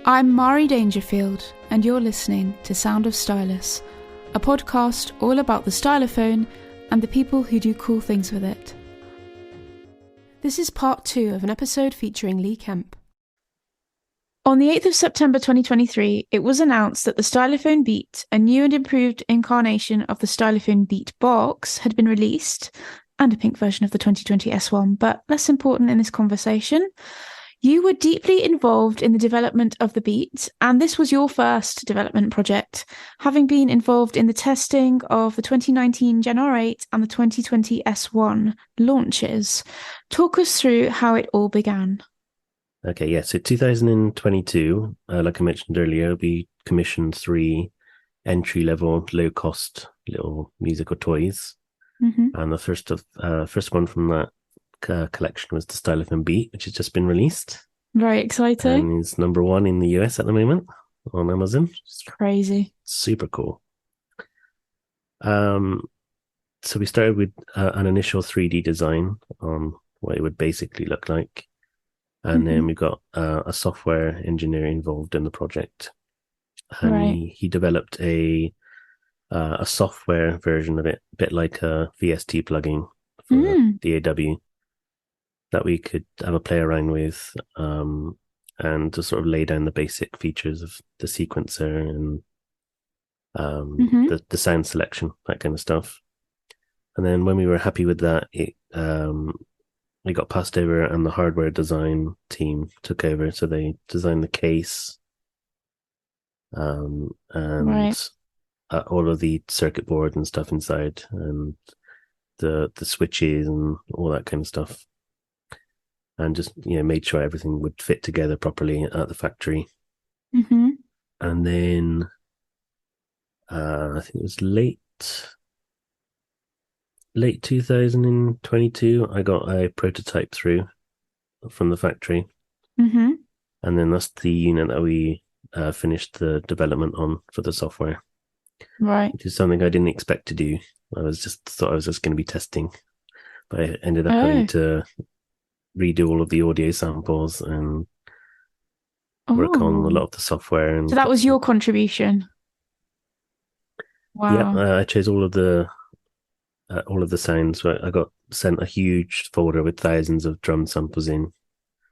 I'm Mari Dangerfield, and you're listening to Sound of Stylus, a podcast all about the stylophone and the people who do cool things with it. This is part 2 of an episode featuring Leigh Kemp. On the 8th of September 2023, it was announced that the Stylophone Beat, a new and improved incarnation of the Stylophone Beat box, had been released, and a pink version of the 2020 S1, but less important in this conversation. You were deeply involved in the development of the Beat, and this was your first development project, having been involved in the testing of the 2019 Gen R8 and the 2020 S1 launches. Talk us through how it all began. Okay, yeah, so 2022, like I mentioned earlier, we commissioned 3 entry-level, low-cost little musical toys. Mm-hmm. And the first one from that collection was the Stylophone Beat, which has just been released. Very exciting. And is number 1 in the US at the moment on Amazon. It's crazy. Super cool. So we started with an initial 3D design on what it would basically look like. And then we got a software engineer involved in the project. And he developed a software version of it, a bit like a VST plugin for DAW, that we could have a play around with, and to sort of lay down the basic features of the sequencer and the sound selection, that kind of stuff. And then when we were happy with that, it got passed over, and the hardware design team took over. So they designed the case, and all of the circuit board and stuff inside, and the switches and all that kind of stuff. And just, made sure everything would fit together properly at the factory. Mm-hmm. And then I think it was late 2022, I got a prototype through from the factory. Mm-hmm. And then that's the unit that we finished the development on for the software. Right. Which is something I didn't expect to do. I thought I was just going to be testing. But I ended up having to redo all of the audio samples and work on a lot of the software. And so that was your contribution? Wow. Yeah, I chose all of the sounds. I got sent a huge folder with thousands of drum samples in.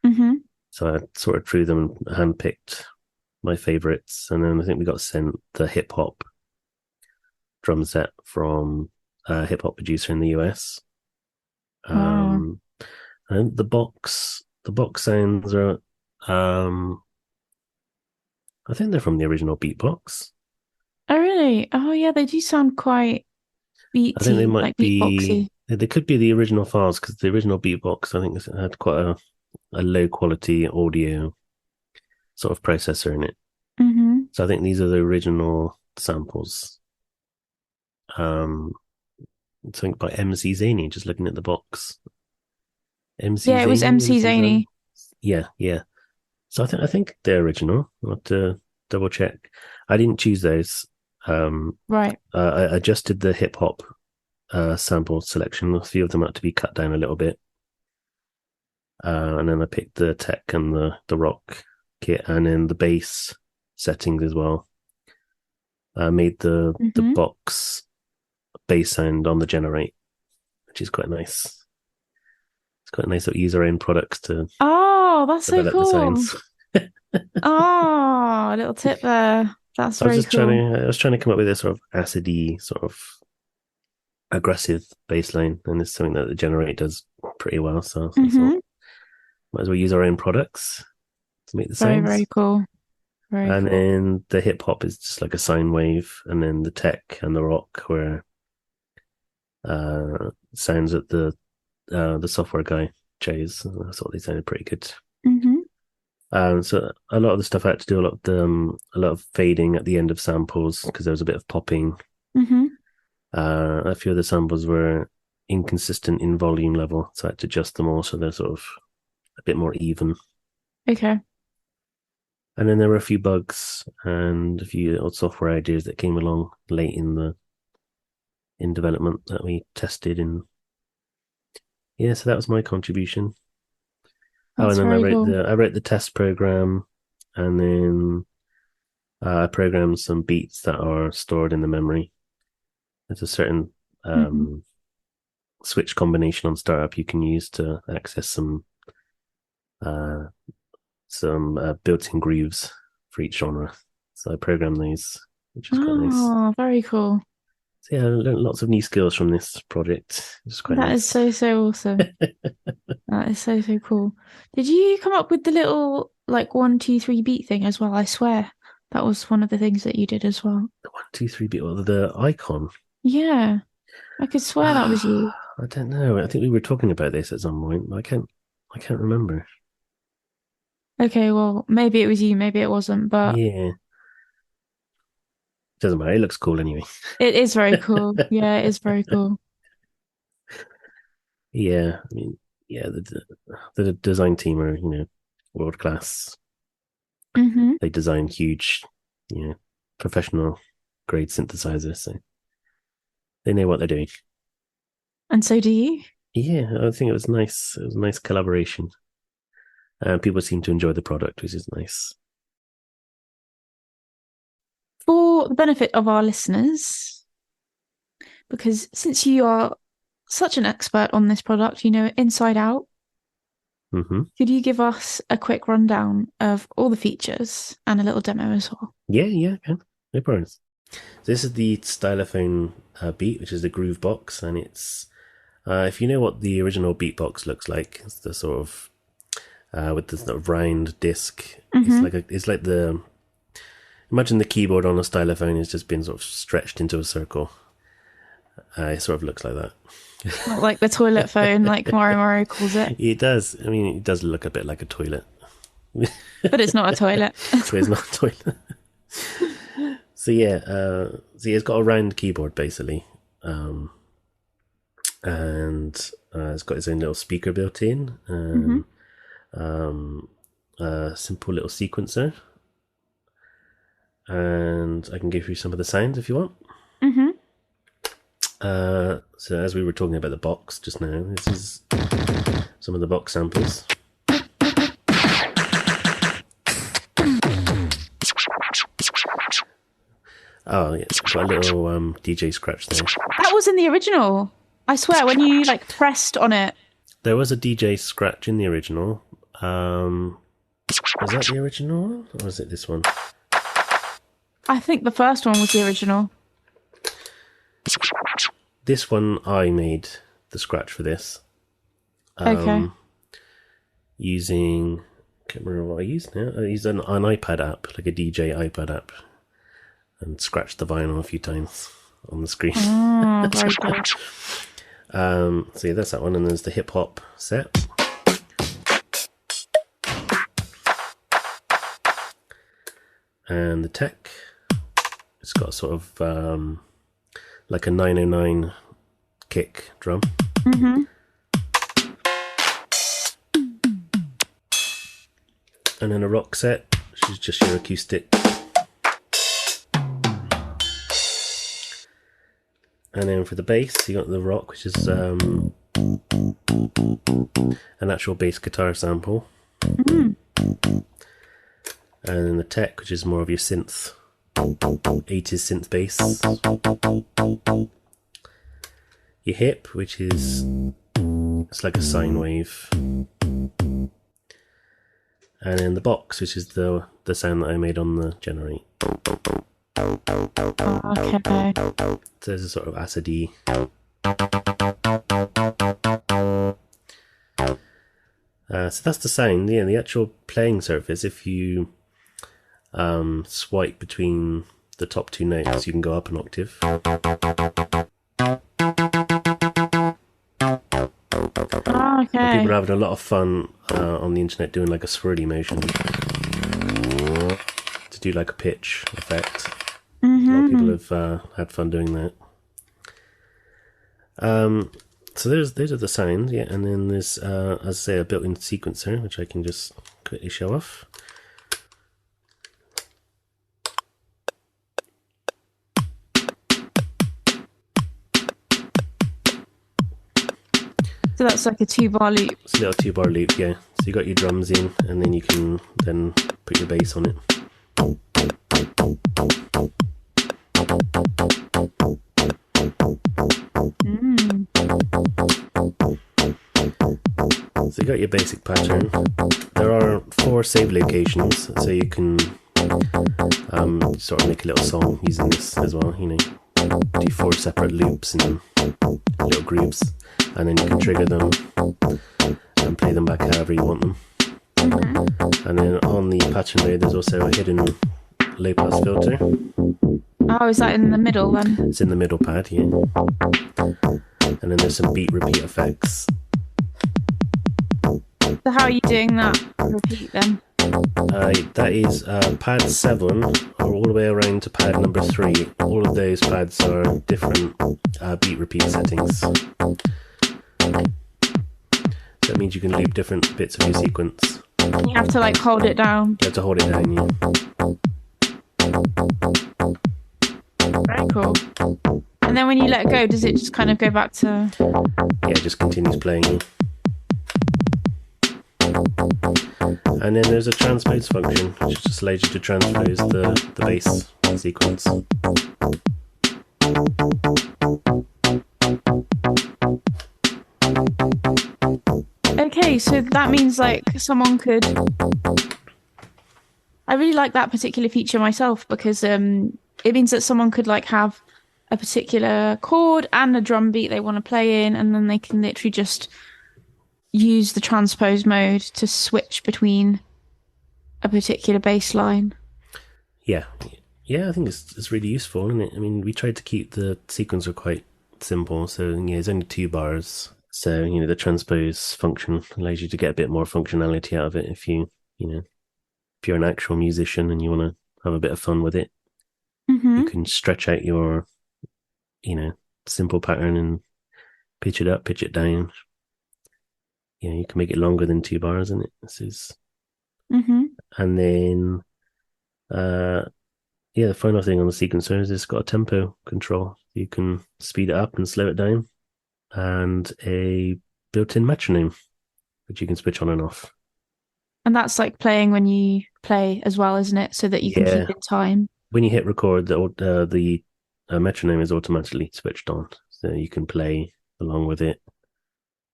Mm-hmm. So I sorted through them and handpicked my favorites. And then I think we got sent the hip hop drum set from a hip hop producer in the US. And the box sounds are, I think they're from the original Beatbox. Oh, really? Oh, yeah, they do sound quite beaty. I think they might be beatboxy. They could be the original files, because the original Beatbox, I think, had quite a low quality audio sort of processor in it. Mm-hmm. So I think these are the original samples. Something by MC Zaney, just looking at the box. It was MC Zaney. Yeah. So I think they're original. I'll have to double check. I didn't choose those. Right. I adjusted the hip hop sample selection. A few of them had to be cut down a little bit. And then I picked the tech and the rock kit, and then the bass settings as well. I made the box bass sound on the Gen R8, which is quite nice. It's quite nice that we use our own products to that's so cool. The sounds. A little tip there. That's very cool. I was trying to come up with a sort of acidy, sort of aggressive bass line, and it's something that the Gen R8 does pretty well. So I thought, might as well use our own products to make the sounds. Very, very cool. And then the hip hop is just like a sine wave, and then the tech and the rock were sounds that the software guy chose. I thought they sounded pretty good. So a lot of the stuff I had to do a lot of fading at the end of samples, because there was a bit of popping. A few of the samples were inconsistent in volume level, so I had to adjust them all so they're sort of a bit more even. Okay. And then there were a few bugs and a few little software ideas that came along late in development that we tested. And yeah, so that was my contribution. That's and then cool. I wrote the test program, and then I programmed some beats that are stored in the memory. There's a certain switch combination on startup you can use to access uh, some built-in grooves for each genre. So I programmed these, which is quite nice. Oh, very cool. So yeah, I learned lots of new skills from this project, which is quite That is nice. so awesome. That is so cool. Did you come up with the little like 1, 2, 3 beat thing as well? I swear that was one of the things that you did as well. The 1, 2, 3 beat, the icon. Yeah, I could swear that was you. I don't know. I think we were talking about this at some point. But I can't remember. Okay, well, maybe it was you, maybe it wasn't, but Yeah, doesn't matter. It looks cool anyway. it is very cool. Yeah, it is very cool. Yeah, I mean, yeah, the design team are world class. Hmm. They design huge, professional grade synthesizers, so they know what they're doing. And so do you. Yeah, I think it was nice. It was a nice collaboration. People seem to enjoy the product, which is nice. For the benefit of our listeners, because since you are such an expert on this product, you know it inside out, Mm-hmm. could you give us a quick rundown of all the features and a little demo as well? Yeah, I can. No problems. So this is the Stylophone Beat, which is the groove box, and it's if you know what the original beatbox looks like, it's the sort of with the sort of round disc. It's like the imagine the keyboard on a stylophone has just been sort of stretched into a circle. It sort of looks like that. Not like the toilet phone, like Mari calls it. It does. I mean, it does look a bit like a toilet. But it's not a toilet. So it's not a toilet. So yeah, it's got a round keyboard basically, and it's got its own little speaker built in, and a simple little sequencer, and I can go through some of the sounds if you want. Mm-hmm. So as we were talking about the box just now, this is some of the box samples. Oh yeah, it's got a little DJ scratch there. That was in the original. I swear, when you like pressed on it. There was a DJ scratch in the original. Was that the original or was it this one? I think the first one was the original. This one I made the scratch for this. Okay. Using, I can't remember what I used now. I used an iPad app, like a DJ iPad app, and scratched the vinyl a few times on the screen. Oh, very good. So yeah, that's that one, and there's the hip hop set. And the tech, it's got sort of like a 909 kick drum. Mm-hmm. And then a rock set, which is just your acoustic. And then for the bass, you got the rock, which is an actual bass guitar sample. Mm-hmm. And then the tech, which is more of your synth, 80s synth bass. Your hip, which is, it's like a sine wave. And then the box, which is the sound that I made on the generate. Okay. So there's a sort of acidy. So that's the sound. Yeah, the actual playing surface, if you swipe between the top two notes, you can go up an octave. Okay. People are having a lot of fun on the internet doing like a swirly motion to do like a pitch effect. Mm-hmm. A lot of people have had fun doing that. So those are the sounds, yeah, and then there's, as I say, a built-in sequencer, which I can just quickly show off. So that's like a 2-bar loop. It's a little 2-bar loop, yeah. So you got your drums in, and then you can then put your bass on it. So you got your basic pattern. There are 4 save locations, so you can sort of make a little song using this as well. You know, do 4 separate loops and little grooves, and then you can trigger them and play them back however you want them. And then on the pattern there, there's also a hidden low pass filter. Oh, is that in the middle then? It's in the middle pad, yeah. And then there's some beat repeat effects. So how are you doing that repeat then? That is pad 7 all the way around to pad number 3. All of those pads are different beat repeat settings. That means you can loop different bits of your sequence. You have to like hold it down. You have to hold it down, yeah. Very cool. And then when you let go, does it just kind of go back to... Yeah, it just continues playing. And then there's a transpose function, which just allows you to transpose the bass sequence. Okay, so that means like someone could... I really like that particular feature myself because it means that someone could like have a particular chord and a drum beat they want to play in, and then they can literally just use the transpose mode to switch between a particular bass line. Yeah, I think it's really useful, isn't it? I mean, we tried to keep the sequencer quite simple, so yeah, it's only 2 bars. So, you know, the transpose function allows you to get a bit more functionality out of it if you know, if you're an actual musician and you want to have a bit of fun with it. You can stretch out your, you know, simple pattern and pitch it up, pitch it down. You know, you can make it longer than 2 bars, isn't it? This is... And then, the final thing on the sequencer is it's got a tempo control. You can speed it up and slow it down, and a built-in metronome, which you can switch on and off. And that's like playing when you play as well, isn't it? So that you can keep in time. When you hit record, the metronome is automatically switched on, so you can play along with it.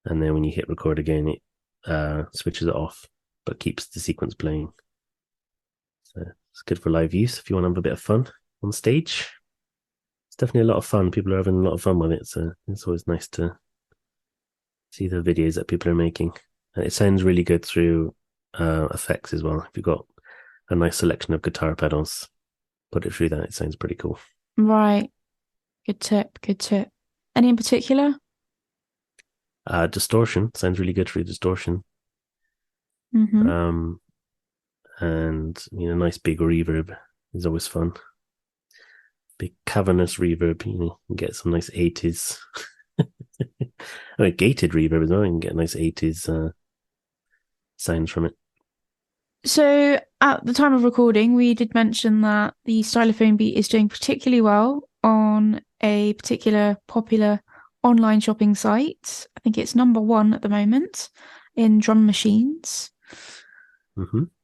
And then when you hit record again, it switches it off, but keeps the sequence playing. So it's good for live use if you want to have a bit of fun on stage. It's definitely a lot of fun. People are having a lot of fun with it, so it's always nice to see the videos that people are making. And it sounds really good through effects as well. If you've got a nice selection of guitar pedals, put it through that, it sounds pretty cool. Right. Good tip. Any in particular? Distortion sounds really good through distortion. And you know, nice big reverb is always fun. Big cavernous reverb, you know, you can get some nice 80s. I mean, gated reverb as well. You can get nice 80s sounds from it. So at the time of recording, we did mention that the Stylophone Beat is doing particularly well on a particular popular online shopping site. I think it's number 1 at the moment in drum machines.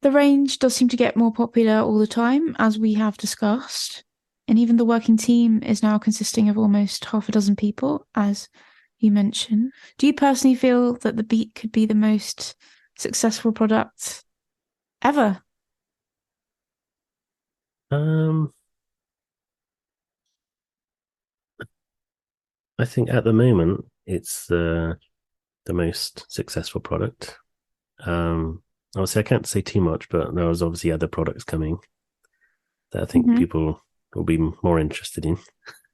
The range does seem to get more popular all the time, as we have discussed. And even the working team is now consisting of almost half a dozen people, as you mentioned. Do you personally feel that the Beat could be the most successful product ever? I think at the moment it's the most successful product. Obviously, I can't say too much, but there was obviously other products coming that I think people will be more interested in.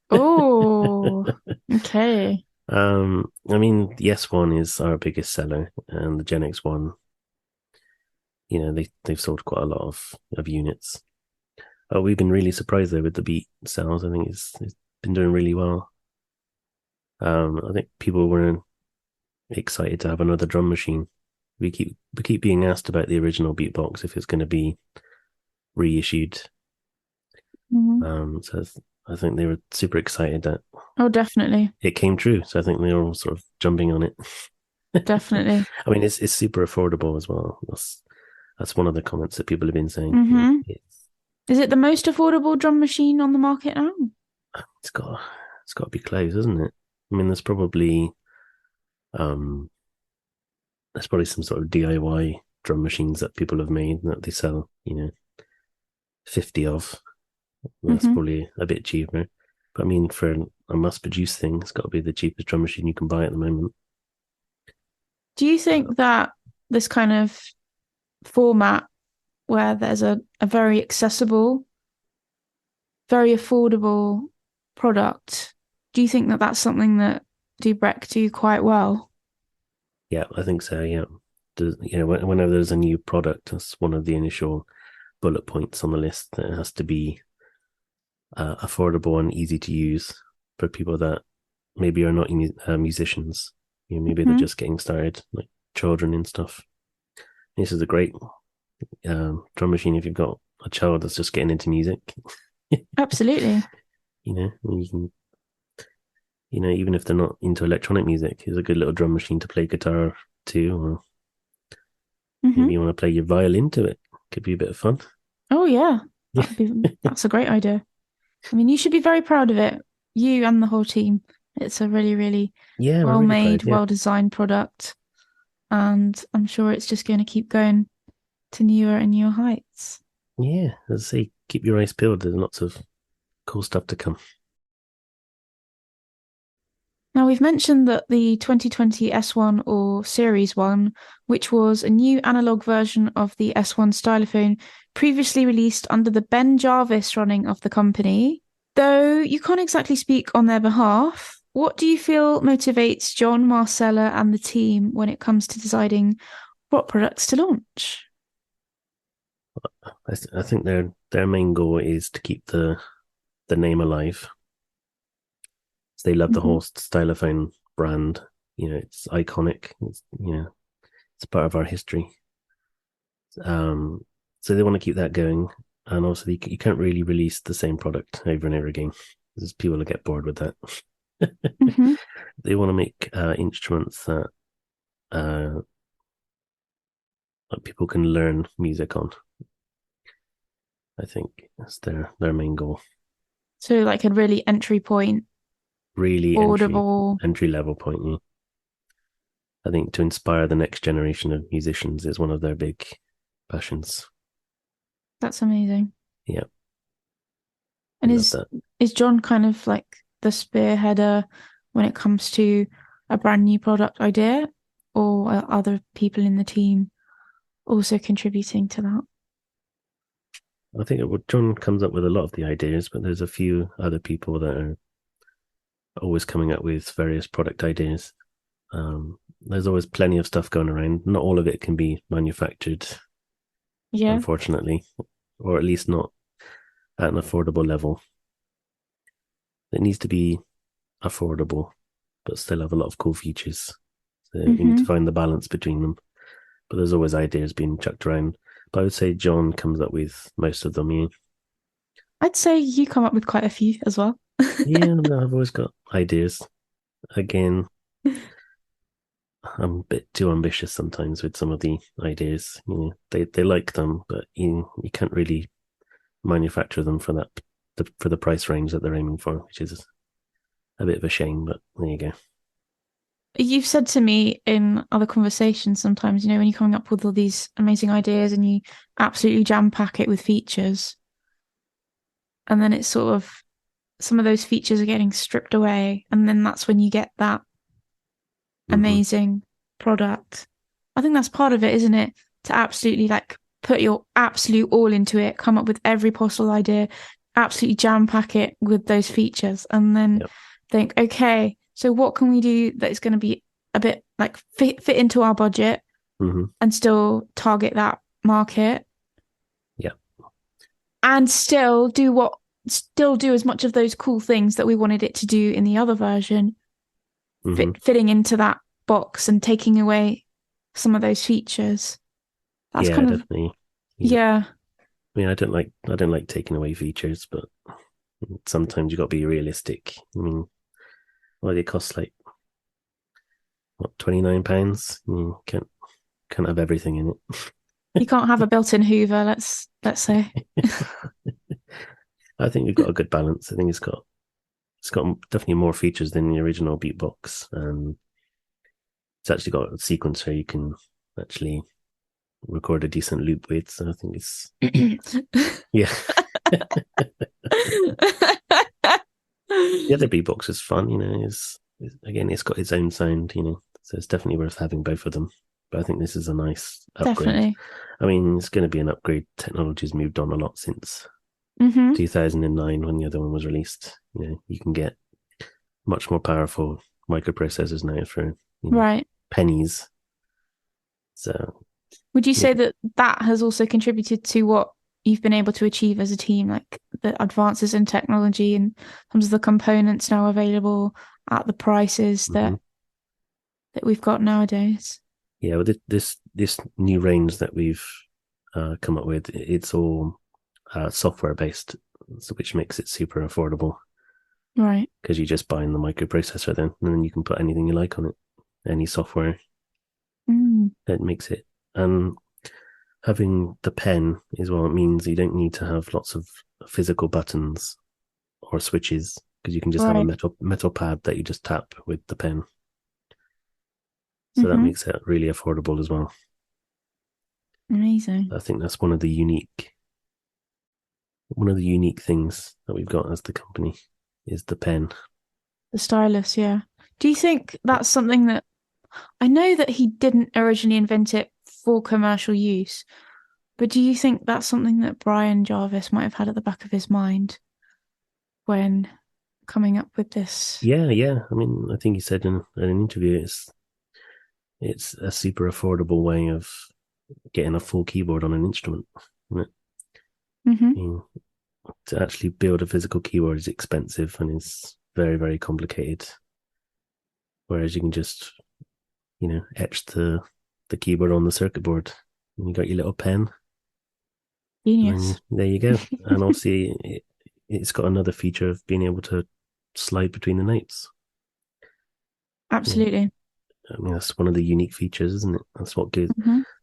Oh, okay. I mean, the S1 is our biggest seller, and the Gen X1, you know, they've sold quite a lot of units. We've been really surprised though with the Beat sales. I think it's been doing really well. I think people were excited to have another drum machine. We keep being asked about the original Beatbox if it's going to be reissued. So I think they were super excited that definitely it came true. So I think they were all sort of jumping on it. Definitely. I mean, it's super affordable as well. That's one of the comments that people have been saying. Mm-hmm. Is it the most affordable drum machine on the market now? It's got to be close, isn't it? I mean, there's probably some sort of DIY drum machines that people have made that they sell, 50 of. That's probably a bit cheaper. But I mean, for a mass-produced thing, it's got to be the cheapest drum machine you can buy at the moment. Do you think that this kind of format where there's a very accessible, very affordable product, do you think that that's something that Dubreq do quite well? Yeah, I think so. Yeah, whenever there's a new product, that's one of the initial bullet points on the list that it has to be affordable and easy to use for people that maybe are not musicians. Maybe they're just getting started, like children and stuff. This is a great drum machine if you've got a child that's just getting into music. Absolutely. You can, even if they're not into electronic music, it's a good little drum machine to play guitar to, or maybe you want to play your violin to it. Could be a bit of fun. Oh yeah, that's a great idea. I mean, you should be very proud of it, you and the whole team. It's a really, really well-made, well-designed product, and I'm sure it's just going to keep going to newer and newer heights. Yeah, as I say, keep your eyes peeled. There's lots of cool stuff to come. Now, we've mentioned that the 2020 S1 or Series 1, which was a new analog version of the S1 Stylophone, previously released under the Ben Jarvis running of the company. Though you can't exactly speak on their behalf, what do you feel motivates John, Marcella, and the team when it comes to deciding what products to launch? I think their main goal is to keep the name alive. So they love the whole Stylophone brand. It's iconic. It's part of our history. So they want to keep that going, and also you can't really release the same product over and over again because people will get bored with that. They want to make instruments that people can learn music on. I think that's their main goal. So like a really entry point, really audible entry level point. Yeah. I think to inspire the next generation of musicians is one of their big passions. That's amazing. Yeah. And is John kind of like the spearheader when it comes to a brand new product idea, or are other people in the team also contributing to that? I think John comes up with a lot of the ideas, but there's a few other people that are always coming up with various product ideas. There's always plenty of stuff going around. Not all of it can be manufactured, unfortunately, or at least not at an affordable level. It needs to be affordable, but still have a lot of cool features. So you need to find the balance between them. But there's always ideas being chucked around. But I would say John comes up with most of them. Yeah. I'd say you come up with quite a few as well. Yeah, I've always got ideas. Again, I'm a bit too ambitious sometimes with some of the ideas. They like them, but you can't really manufacture them for the price range that they're aiming for, which is a bit of a shame. But there you go. You've said to me in other conversations sometimes, when you're coming up with all these amazing ideas and you absolutely jam pack it with features, and then it's sort of some of those features are getting stripped away, and then that's when you get that amazing product. I think that's part of it, isn't it? To absolutely like put your absolute all into it, come up with every possible idea, absolutely jam pack it with those features, and then think, okay, so what can we do that is going to be a bit like fit into our budget and still target that market? Yeah. And still do as much of those cool things that we wanted it to do in the other version, fitting into that box and taking away some of those features. That's definitely. Yeah. I mean, I don't like taking away features, but sometimes you got to be realistic. I mean, well, they cost like what, £29? You can't have everything in it. You can't have a built-in Hoover, let's say. I think we've got a good balance. I think it's got definitely more features than the original Beatbox, and it's actually got a sequencer you can actually record a decent loop with. So I think it's yeah. The other beatbox is fun, again, it's got its own sound, so it's definitely worth having both of them. But I think this is a nice upgrade. Definitely. I mean, it's going to be an upgrade. Technology's moved on a lot since 2009 when the other one was released. You can get much more powerful microprocessors now for Right. pennies. So, would you say that has also contributed to what you've been able to achieve as a team, like the advances in technology in terms of the components now available at the prices that we've got nowadays? Yeah, with this new range that we've come up with, it's all software based, which makes it super affordable. Right. Because you just buy in the microprocessor then, and then you can put anything you like on it, any software. That makes it. And having the pen as well, it means you don't need to have lots of physical buttons or switches, because you can just have a metal pad that you just tap with the pen. So that makes it really affordable as well. Amazing. I think that's one of the unique things that we've got as the company is the pen. The Stylus, yeah. Do you think that's something that, I know that he didn't originally invent it for commercial use, but do you think that's something that Brian Jarvis might have had at the back of his mind when coming up with this? Yeah. I mean, I think he said in an interview, it's a super affordable way of getting a full keyboard on an instrument. Isn't it? To actually build a physical keyboard is expensive and is very, very complicated. Whereas you can just, etch the keyboard on the circuit board, and you got your little pen. Genius. There you go. And obviously, it's got another feature of being able to slide between the notes. Absolutely. I mean, that's one of the unique features, isn't it? That's what gives.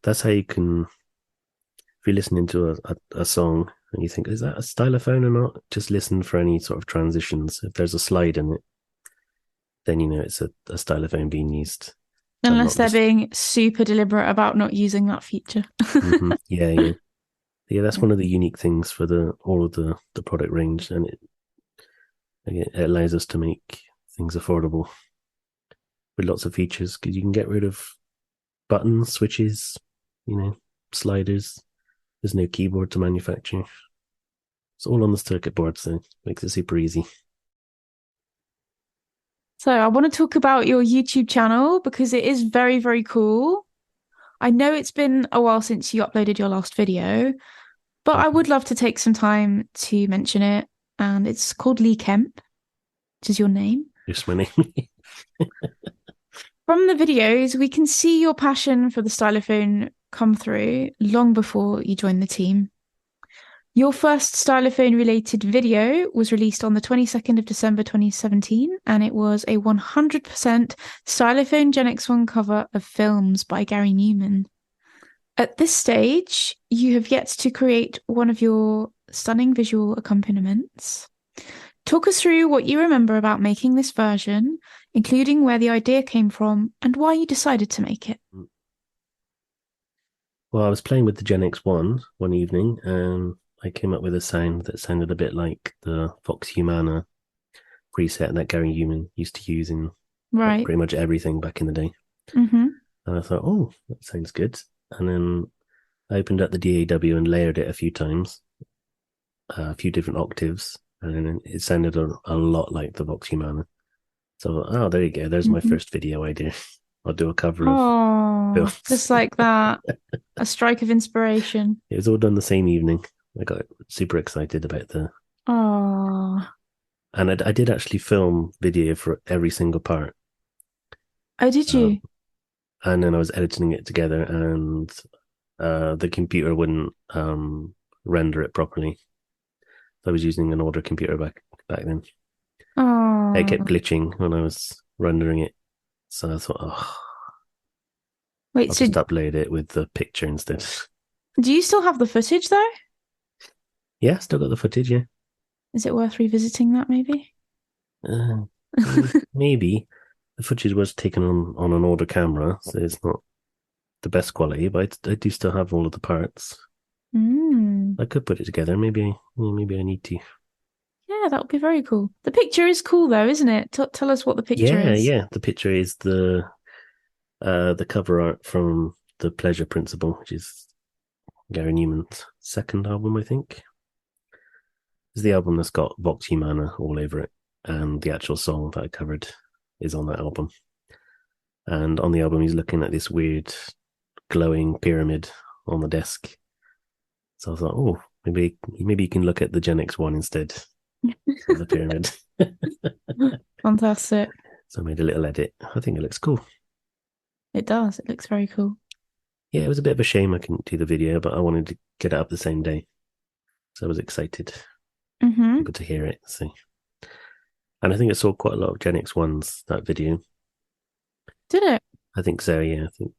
That's how you can. If you're listening to a song and you think, is that a stylophone or not? Just listen for any sort of transitions. If there's a slide in it, then it's a stylophone being used. Unless they're being super deliberate about not using that feature. Yeah. That's one of the unique things for all of the product range, and it allows us to make things affordable with lots of features, because you can get rid of buttons, switches, sliders. There's no keyboard to manufacture. It's all on the circuit board, so it makes it super easy. So I want to talk about your YouTube channel because it is very, very cool. I know it's been a while since you uploaded your last video, but I would love to take some time to mention it. And it's called Leigh Kemp, which is your name. Just my name. From the videos, we can see your passion for the Stylophone come through long before you joined the team. Your first Stylophone-related video was released on the 22nd of December 2017, and it was a 100% Stylophone Gen X1 cover of Films by Gary Newman. At this stage, you have yet to create one of your stunning visual accompaniments. Talk us through what you remember about making this version, including where the idea came from and why you decided to make it. Well, I was playing with the Gen X1 one evening, and I came up with a sound that sounded a bit like the Vox Humana preset that Gary Newman used to use in pretty much everything back in the day. And I thought, oh, that sounds good. And then I opened up the DAW and layered it a few times, a few different octaves, and then it sounded a lot like the Vox Humana. So, there you go. There's my first video idea. I'll do a cover of films. Just like that. A strike of inspiration. It was all done the same evening. I got super excited about and I did actually film video for every single part. Oh, did you? And then I was editing it together, and the computer wouldn't render it properly. I was using an older computer back then. It kept glitching when I was rendering it. So I thought, I'll just upload it with the picture instead. Do you still have the footage though? Yeah, still got the footage. Yeah, Is it worth revisiting that maybe? uh, maybe the footage was taken on an older camera, so it's not the best quality, but I do still have all of the parts. Mm. I could put it together. Maybe I need to. Yeah, that would be very cool. The picture is cool though, isn't it? Tell us what the picture Yeah, is. yeah. The picture is the cover art from The Pleasure Principle, which is Gary Newman's second album, I think. It's the album that's got Vox Humana all over it, and the actual song that I covered is on that album. And on the album, he's looking at this weird glowing pyramid on the desk. So I thought, oh, maybe you can look at the Gen X one instead of the pyramid. Fantastic. So I made a little edit. I think it looks cool. It does. It looks very cool. Yeah, it was a bit of a shame I couldn't do the video, but I wanted to get it up the same day. So I was excited Mm-hmm. people to hear it. So, and I think I saw quite a lot of Gen X ones, that video. Did it? I think so, yeah. I think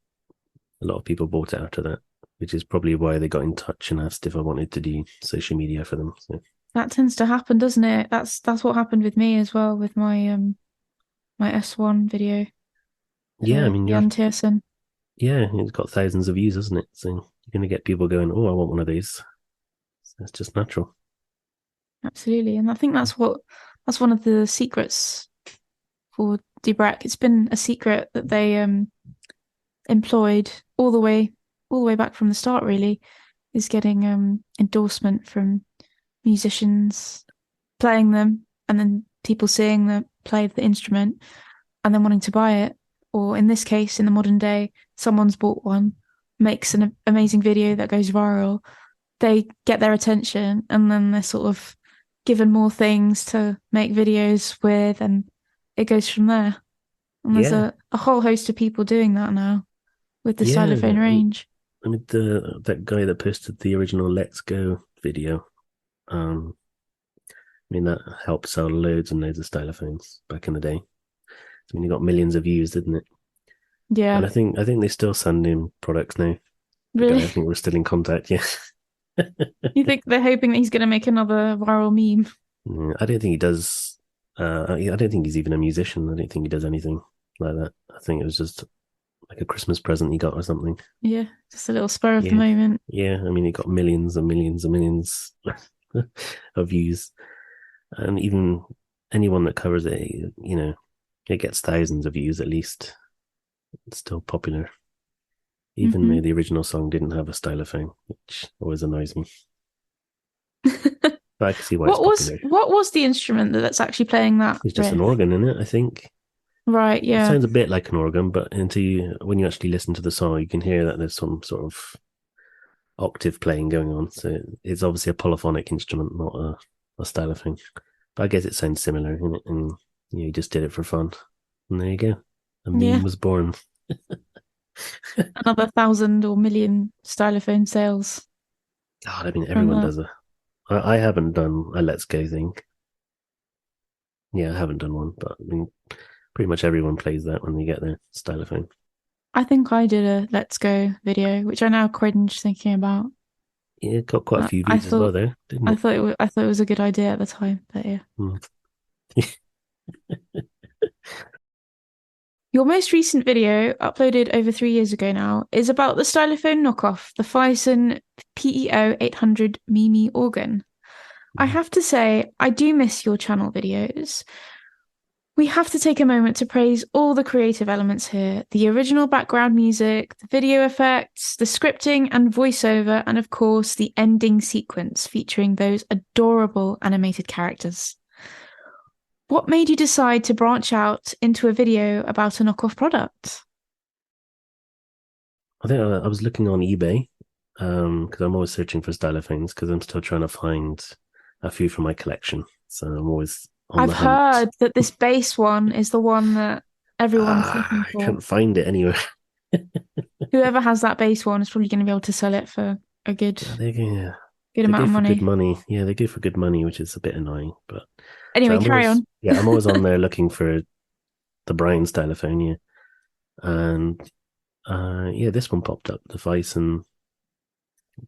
a lot of people bought it after that, which is probably why they got in touch and asked if I wanted to do social media for them. So That tends to happen, doesn't it? That's what happened with me as well with my S1 video yeah, I for mean Jan Tiersen. yeah, it's got thousands of views, hasn't it? So you're gonna get people going, oh, I want one of these. So it's just natural. Absolutely. And I think that's one of the secrets for Dubreq. It's been a secret that they employed all the way back from the start, really, is getting endorsement from musicians playing them and then people seeing the play of the instrument and then wanting to buy it. Or in this case, in the modern day, someone's bought one, makes an amazing video that goes viral. They get their attention and then they're sort of given more things to make videos with, and it goes from there. And there's Yeah, a whole host of people doing that now with the yeah. Stylophone range. I mean, that guy that posted the original "Let's Go" video. I mean, that helped sell loads and loads of stylophones back in the day. I mean, he got millions of views, didn't it? And Yeah, I think they still send him products now. The guy, I really. think we're still in contact. Yeah. You think they're hoping that he's going to make another viral meme? I don't think he does. I don't think he's even a musician. I don't think he does anything like that. I think it was just like a Christmas present he got or something. Yeah, just a little spur of the Yeah. moment. Yeah. I mean, he got millions and millions and millions of views. And even anyone that covers it, it gets thousands of views at least. It's still popular. Even Hmm. though the original song didn't have a stylophone, which always annoys me. But I can see why it's popular. What was the instrument that's actually playing that It's just an riff? organ in it, I think. Right, It yeah. sounds a bit like an organ, but when you actually listen to the song, you can hear that there's some sort of octave playing going on. So it's obviously a polyphonic instrument, not a stylophone. But I guess it sounds similar in it, and you just did it for fun. And there you go. A Yeah. meme was born. Another 1,000 or million stylophone sales God, I mean, from everyone that. does it. I haven't done a Let's Go thing. Yeah, I haven't done one, but I mean, pretty much everyone plays that when they get their stylophone. I think I did a Let's Go video, which I now cringe thinking about. Yeah, it got quite a few I views as well, thought though, didn't it? I thought it was a good idea at the time, but yeah. Mm. Your most recent video, uploaded over 3 years ago now, is about the Stylophone knockoff, the Phison PEO 800 Mimi organ. I have to say, I do miss your channel videos. We have to take a moment to praise all the creative elements here: the original background music, the video effects, the scripting and voiceover, and of course, the ending sequence featuring those adorable animated characters. What made you decide to branch out into a video about a knockoff product? I think I was looking on eBay because I'm always searching for stylophones because I'm still trying to find a few for my collection. So I'm always on I've the hunt. heard that this bass one is the one that everyone's looking I for. can't find it anywhere. Whoever has that bass one is probably going to be able to sell it for a Yeah, good they amount go of for good money. money. Yeah, they go for good money, which is a bit annoying. But so Anyway, carry on. I'm always on there looking for the Brian stylophone. Yeah, and yeah, this one popped up, the Phison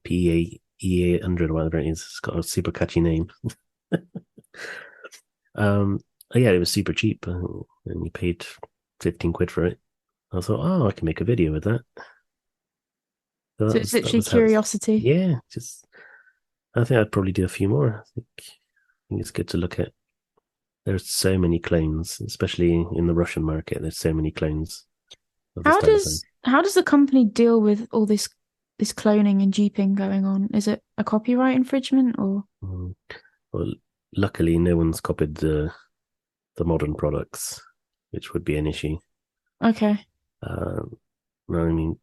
PE800 or whatever it is. It's got a super catchy name. um, yeah, it was super cheap, and you paid 15 quid for it. I thought, oh, I can make a video with that. So So that it's was literally how. curiosity. Yeah, just I think I'd probably do a few more. I think it's good to look at. There's so many clones, especially in the Russian market. There's so many clones of the Stylophone. How does the company deal with all this cloning and duping going on? Is it a copyright infringement or? Mm. Well, luckily, no one's copied the modern products, which would be an issue. Okay. No, I mean,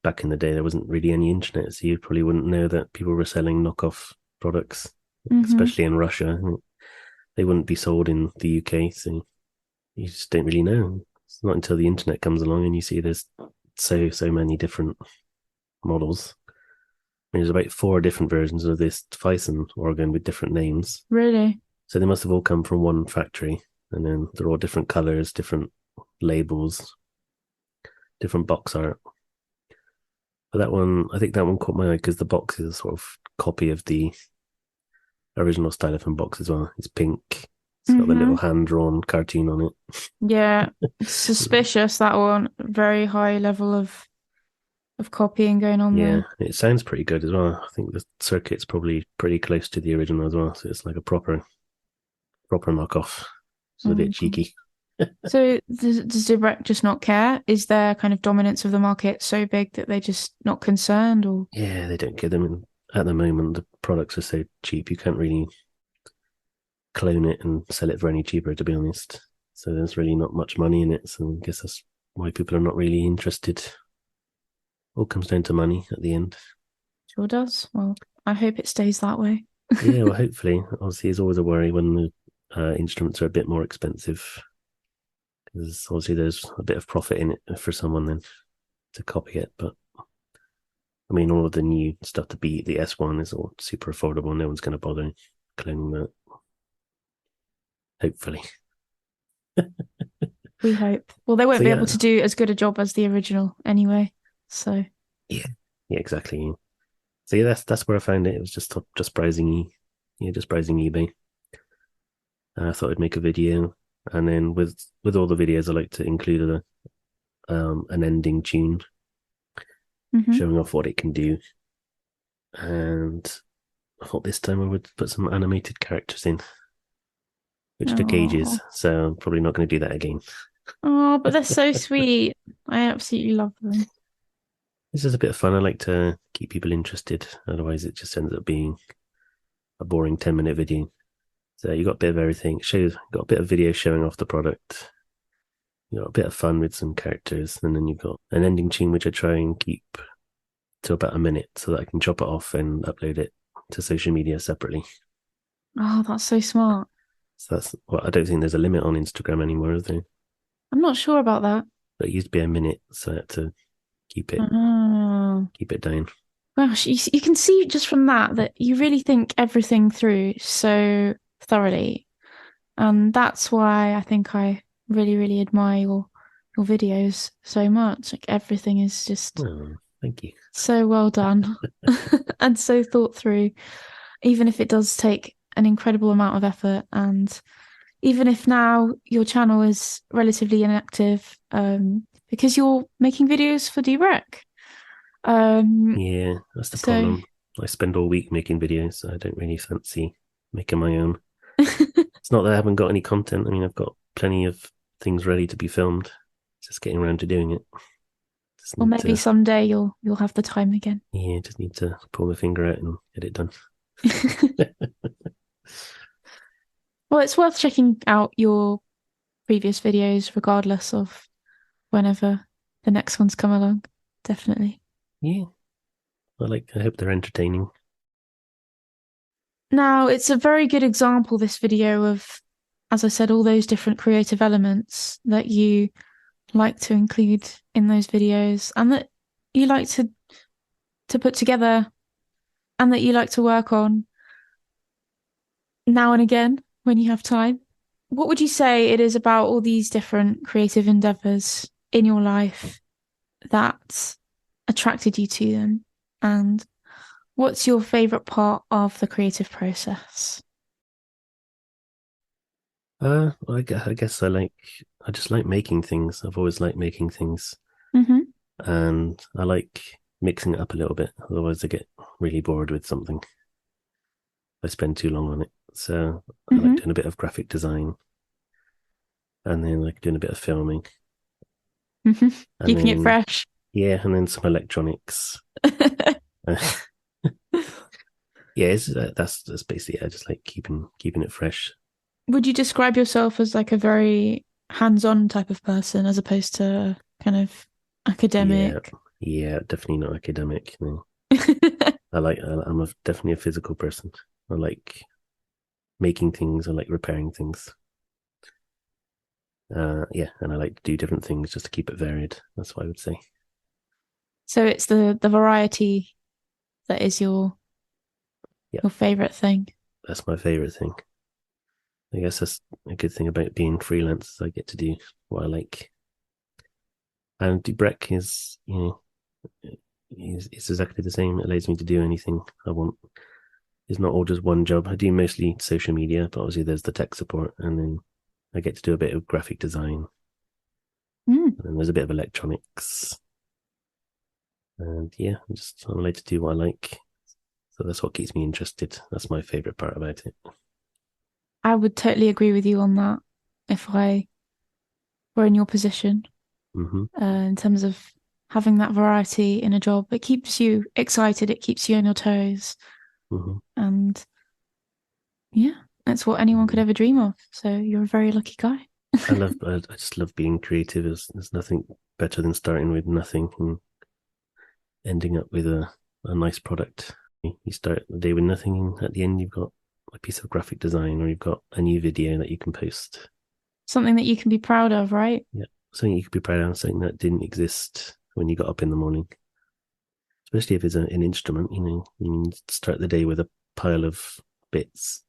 back in the day, there wasn't really any internet, so you probably wouldn't know that people were selling knockoff products, Mm-hmm. especially in Russia. They wouldn't be sold in the UK, so you just don't really know. It's not until the internet comes along and you see there's so many different models. There's about 4 different versions of this Thyssen organ with different names. Really? So they must have all come from one factory, and then they're all different colors, different labels, different box art. But that one, I think that one caught my eye because the box is a sort of copy of the original Stylophone box as well. It's pink. It's got the Mm-hmm. little hand drawn cartoon on it. Yeah. Suspicious, that one. Very high level of copying going on Yeah, there. it sounds pretty good as well. I think the circuit's probably pretty close to the original as well. So it's like a proper knockoff. It's a bit God. cheeky. So does Dubreq just not care? Is their kind of dominance of the market so big that they're just not concerned, or? Yeah, they don't get them. And at the moment, the products are so cheap, you can't really clone it and sell it for any cheaper, to be honest. So there's really not much money in it. So I guess that's why people are not really interested. All comes down to money at the end. Sure does. Well, I hope it stays that way. Yeah, well, hopefully. Obviously, it's always a worry when the instruments are a bit more expensive, because obviously there's a bit of profit in it for someone then to copy it. But I mean, all of the new stuff to beat the S1 is all super affordable. No one's going to bother cloning that. Hopefully. We hope. Well, they won't So be able yeah, to do as good a job as the original anyway. So, yeah, yeah, exactly. So yeah, that's where I found it. It was just browsing, just browsing eBay. I thought I'd make a video, and then with all the videos, I like to include an ending tune mhm. showing off what it can do. And I thought this time I would put some animated characters in, which took ages. Oh, So I'm probably not going to do that again. oh, but they're so sweet. I absolutely love them. This is a bit of fun. I like to keep people interested. Otherwise, it just ends up being a boring 10-minute video. So you got a bit of everything. Got a bit of video showing off the product. You got a bit of fun with some characters, and then you've got an ending tune which I try and keep to about a minute so that I can chop it off and upload it to social media separately. Oh, that's so smart. So that's well, I don't think there's a limit on Instagram anymore, is there? I'm not sure about that. But it used to be a minute, so I had to keep it Oh, keep it down. gosh, you can see just from that you really think everything through so thoroughly. And that's why I think I really, really admire your videos so much. Like everything is just Oh, thank you. so well done and so thought through, even if it does take an incredible amount of effort. And even if now your channel is relatively inactive, because you're making videos for Dubreq. Yeah, that's the So problem. I spend all week making videos, so I don't really fancy making my own. It's not that I haven't got any content. I mean, I've got plenty of things ready to be filmed. Just getting around to doing it. Just or need maybe to, someday you'll have the time again. yeah, just need to pull my finger out and get it done. Well, it's worth checking out your previous videos, regardless of whenever the next ones come along. Definitely. Yeah, I hope they're entertaining. Now, it's a very good example, this video, of, as I said, all those different creative elements that you like to include in those videos and that you like to put together and that you like to work on now and again when you have time. What would you say it is about all these different creative endeavours in your life that attracted you to them? And What's your favorite part of the creative process? I guess I just like making things. I've always liked making things, Mm-hmm. and I like mixing it up a little bit. Otherwise, I get really bored with something. I spend too long on it. So I like Mm-hmm. doing a bit of graphic design, and then like doing a bit of filming, Mm-hmm. and Keeping it then fresh. yeah, and then some electronics. Yeah, that's basically it. I just like keeping it fresh. Would you describe yourself as like a very hands-on type of person as opposed to kind of Yeah, academic? yeah, definitely not academic. No. I'm definitely a physical person. I like making things. I like repairing things. Yeah, and I like to do different things just to keep it varied. That's what I would say. So it's the variety that is Yeah, your favorite thing. that's my favorite thing. I guess that's a good thing about being freelance. I get to do what I like. And Dubreq is, it's exactly the same. It allows me to do anything I want. It's not all just one job. I do mostly social media, but obviously there's the tech support, and then I get to do a bit of graphic design, Mm. and then there's a bit of electronics, and yeah, I'm allowed to do what I like. So that's what keeps me interested. That's my favorite part about it. I would totally agree with you on that if I were in your position, Mm-hmm. in terms of having that variety in a job. It keeps you excited, it keeps you on your toes. Mm-hmm. And yeah, that's what anyone could Mm-hmm. ever dream of. So you're a very lucky guy. I just love being creative. There's nothing better than starting with nothing and ending up with a nice product. You start the day with nothing, and at the end, you've got a piece of graphic design, or you've got a new video that you can post. Something that you can be proud of, right? Yeah, something you could be proud of, something that didn't exist when you got up in the morning. Especially if it's an instrument, you start the day with a pile of bits,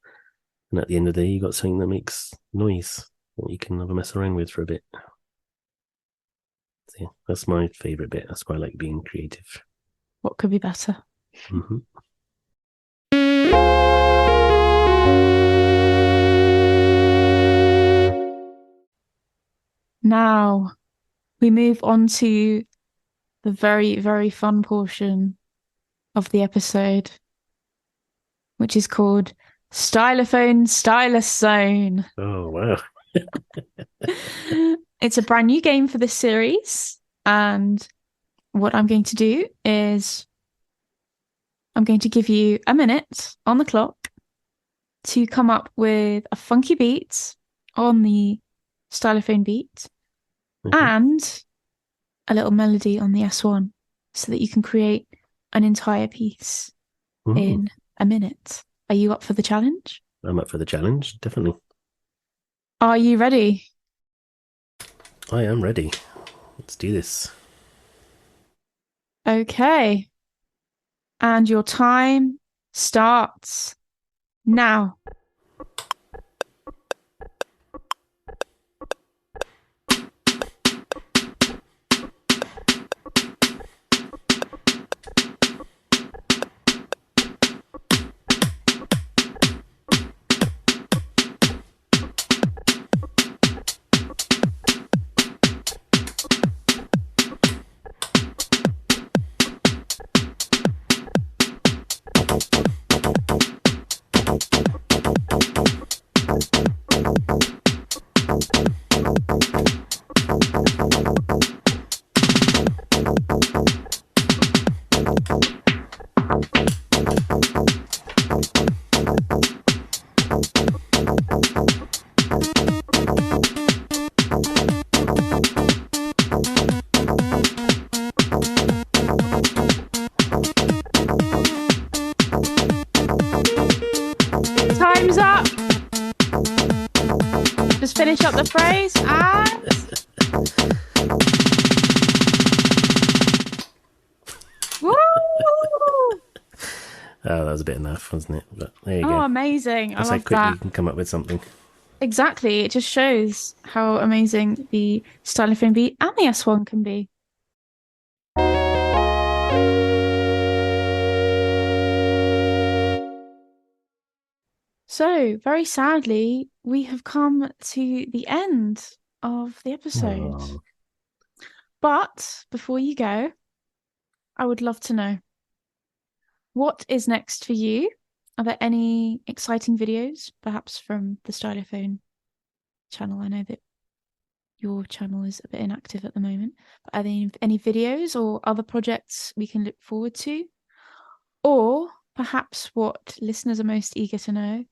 and at the end of the day, you got something that makes noise that you can have a mess around with for a bit. So, yeah, that's my favorite bit. That's why I like being creative. What could be better? Mm-hmm. Now we move on to the very, very fun portion of the episode, which is called Stylophone Stylus Zone. Oh wow! It's a brand new game for this series. And what I'm going to do is I'm going to give you a minute on the clock to come up with a funky beat on the Stylophone Beat Okay. and a little melody on the S1 so that you can create an entire piece Mm, in a minute. Are you up for the challenge? I'm up for the challenge. Definitely, Are you ready? I am ready. Let's do this. Okay. And your time starts now. Time's up. Just finish up the phrase and woo! Oh, that was a bit enough, wasn't it? But there you Oh, go. amazing. I That's how love quickly that. you can come up with something. Exactly. It just shows how amazing the Stylophone Beat and the S1 can be. So, very sadly, we have come to the end of the episode. Oh. But before you go, I would love to know, what is next for you? Are there any exciting videos, perhaps from the Stylophone channel? I know that your channel is a bit inactive at the moment, but are there any videos or other projects we can look forward to? Or perhaps what listeners are most eager to know,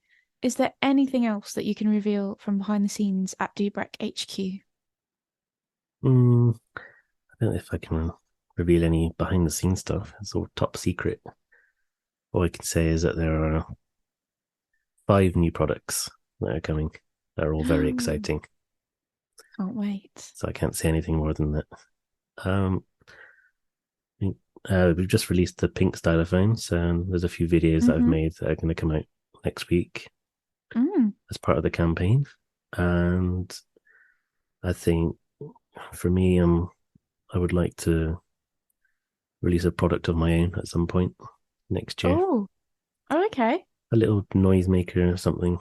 is there anything else that you can reveal from behind the scenes at Dubreq HQ? I don't know if I can reveal any behind the scenes stuff. It's all top secret. All I can say is that there are 5 new products that are coming. They're all very exciting. Can't wait. So I can't say anything more than that. We've just released the pink stylophones, and there's a few videos that I've made that are going to come out next week as part of the campaign. And I think for me, I would like to release a product of my own at some point next year. Oh, okay. A little noisemaker or something.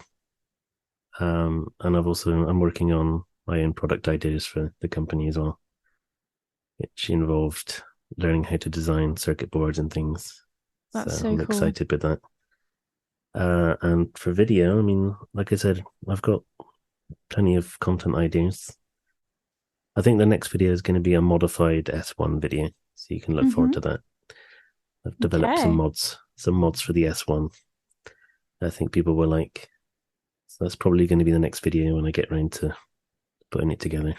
And I'm working on my own product ideas for the company as well, which involved learning how to design circuit boards and things. That's so I'm cool. excited with that. And for video, I mean, like I said, I've got plenty of content ideas. I think the next video is going to be a modified S1 video, so you can look forward to that. I've developed some mods for the S1 I think people will like. So that's probably going to be the next video when I get around to putting it together.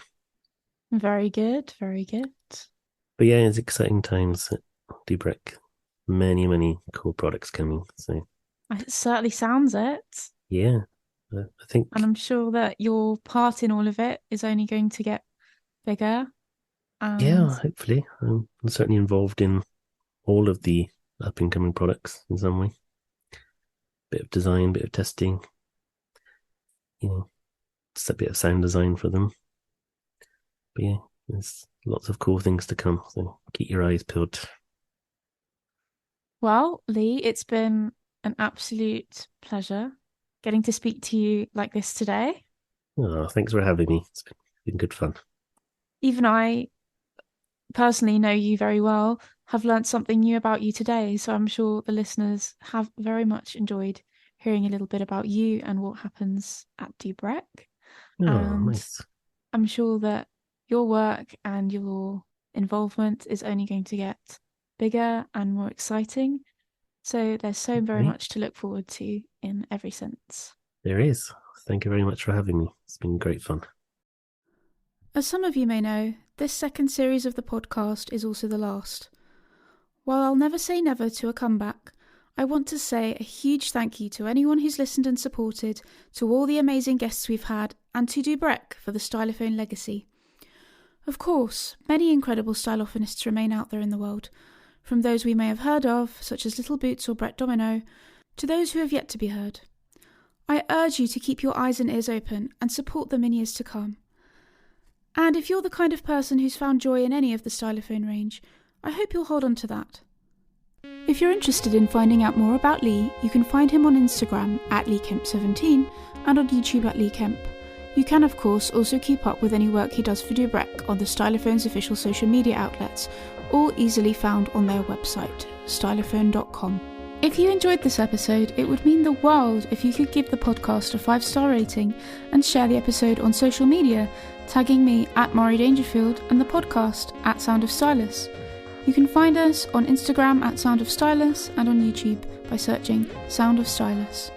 Very good, very good. But yeah, it's exciting times at Dubreq. Many cool products coming. So It certainly sounds it. Yeah, I think. And I'm sure that your part in all of it is only going to get bigger. Yeah, hopefully. I'm certainly involved in all of the up and coming products in some way. Bit of design, bit of testing, just a bit of sound design for them. But yeah, there's lots of cool things to come, so keep your eyes peeled. Well, Leigh, it's been an absolute pleasure getting to speak to you like this today. Oh, thanks for having me. It's been good fun. Even I personally know you very well, have learned something new about you today, so I'm sure the listeners have very much enjoyed hearing a little bit about you and what happens at Dubreq. Nice. I'm sure that your work and your involvement is only going to get bigger and more exciting. So there's so very much to look forward to in every sense. There is. Thank you very much for having me. It's been great fun. As some of you may know, this second series of the podcast is also the last. While I'll never say never to a comeback, I want to say a huge thank you to anyone who's listened and supported, to all the amazing guests we've had, and to Dubreq for the Stylophone legacy. Of course, many incredible stylophonists remain out there in the world, from those we may have heard of, such as Little Boots or Brett Domino, to those who have yet to be heard. I urge you to keep your eyes and ears open and support them in years to come. And if you're the kind of person who's found joy in any of the Stylophone range, I hope you'll hold on to that. If you're interested in finding out more about Leigh, you can find him on Instagram at LeighKemp17 and on YouTube at Leigh Kemp. You can, of course, also keep up with any work he does for Dubreq on the Stylophone's official social media outlets, all easily found on their website, stylophone.com. If you enjoyed this episode, it would mean the world if you could give the podcast a 5-star rating and share the episode on social media, tagging me at Mari Dangerfield and the podcast at Sound of Stylus. You can find us on Instagram at Sound of Stylus and on YouTube by searching Sound of Stylus.